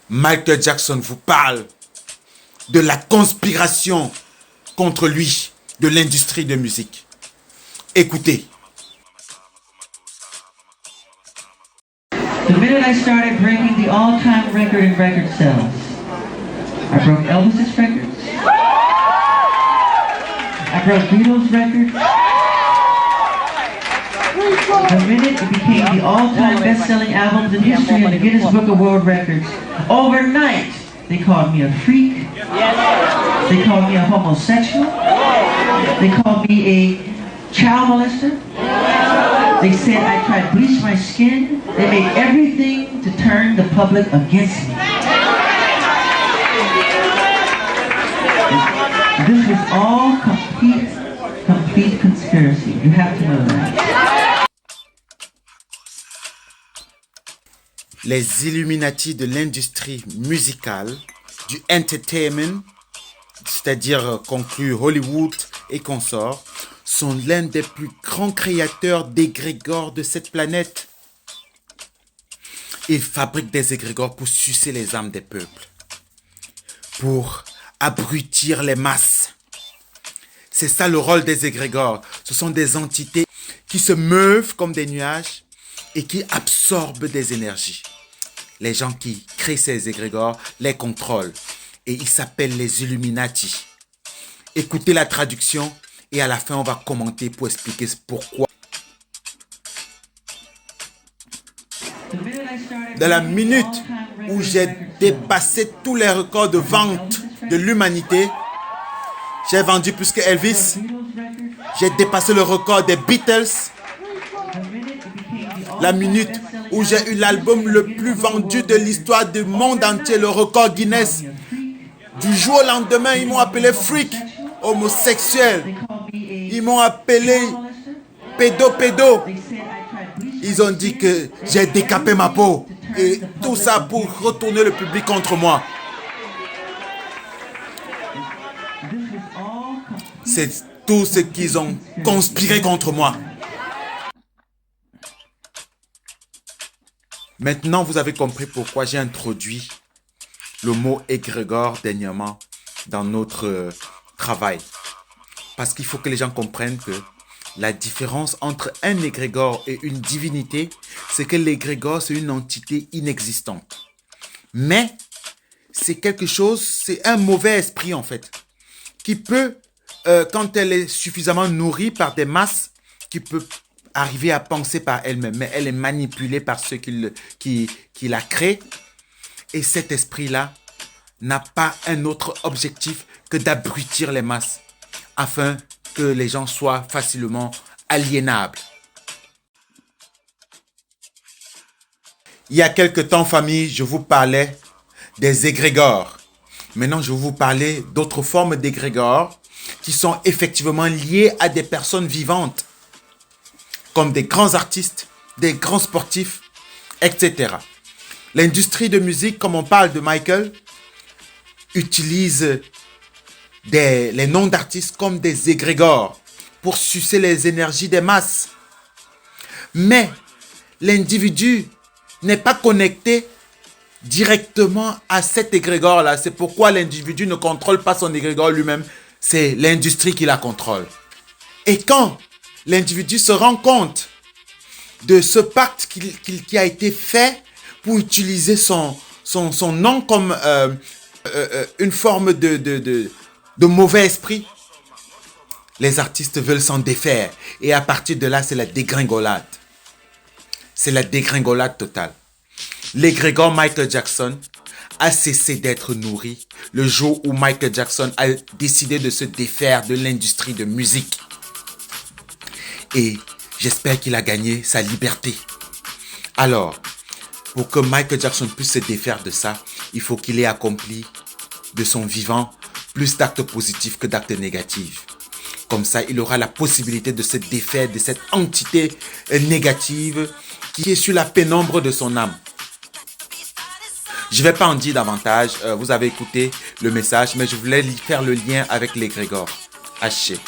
Michael Jackson vous parle de la conspiration contre lui de l'industrie de musique. Écoutez. The minute I started breaking the all-time record in record sales, I broke Elvis's records, I broke Beatles' records. The minute it became the all-time best-selling albums in history in the Guinness Book of World Records, overnight they called me a freak, they called me a homosexual, they called me a child molester. They said I tried to bleach my skin. They made everything to turn the public against me. This was all complete conspiracy. You have to know that. Les Illuminati de l'industrie musicale, du entertainment, c'est-à-dire conclut Hollywood et consorts, sont l'un des plus grands créateurs d'égrégores de cette planète. Ils fabriquent des égrégores pour sucer les âmes des peuples, pour abrutir les masses. C'est ça le rôle des égrégores. Ce sont des entités qui se meuvent comme des nuages et qui absorbent des énergies. Les gens qui créent ces égrégores les contrôlent et ils s'appellent les Illuminati. Écoutez la traduction. Et à la fin, on va commenter pour expliquer pourquoi. Dans la minute où j'ai dépassé tous les records de vente de l'humanité, j'ai vendu plus que Elvis. J'ai dépassé le record des Beatles. La minute où j'ai eu l'album le plus vendu de l'histoire du monde entier, le record Guinness. Du jour au lendemain, ils m'ont appelé freak, homosexuel. Ils m'ont appelé pédo. Ils ont dit que j'ai décapé ma peau. Et tout ça pour retourner le public contre moi. C'est tout ce qu'ils ont conspiré contre moi. Maintenant, vous avez compris pourquoi j'ai introduit le mot égrégore dernièrement dans notre travail. Parce qu'il faut que les gens comprennent que la différence entre un égrégore et une divinité, c'est que l'égrégore, c'est une entité inexistante. Mais c'est quelque chose, c'est un mauvais esprit en fait, qui peut, quand elle est suffisamment nourrie par des masses, qui peut arriver à penser par elle-même, mais elle est manipulée par ceux qui la créent. Et cet esprit-là n'a pas un autre objectif que d'abrutir les masses, afin que les gens soient facilement aliénables. Il y a quelque temps, famille, je vous parlais des égrégores. Maintenant, je vais vous parler d'autres formes d'égrégores qui sont effectivement liées à des personnes vivantes, comme des grands artistes, des grands sportifs, etc. L'industrie de musique, comme on parle de Michael, utilise les noms d'artistes comme des égrégores pour sucer les énergies des masses. Mais l'individu n'est pas connecté directement à cet égrégore-là. C'est pourquoi l'individu ne contrôle pas son égrégore lui-même. C'est l'industrie qui la contrôle. Et quand l'individu se rend compte de ce pacte qui a été fait pour utiliser son nom comme une forme de mauvais esprit, les artistes veulent s'en défaire. Et à partir de là, c'est la dégringolade. C'est la dégringolade totale. L'égrégore Michael Jackson a cessé d'être nourri le jour où Michael Jackson a décidé de se défaire de l'industrie de musique. Et j'espère qu'il a gagné sa liberté. Alors, pour que Michael Jackson puisse se défaire de ça, il faut qu'il ait accompli de son vivant plus d'actes positifs que d'actes négatifs. Comme ça, il aura la possibilité de se défaire de cette entité négative qui est sur la pénombre de son âme. Je ne vais pas en dire davantage. Vous avez écouté le message, mais je voulais faire le lien avec l'égrégore. Haché.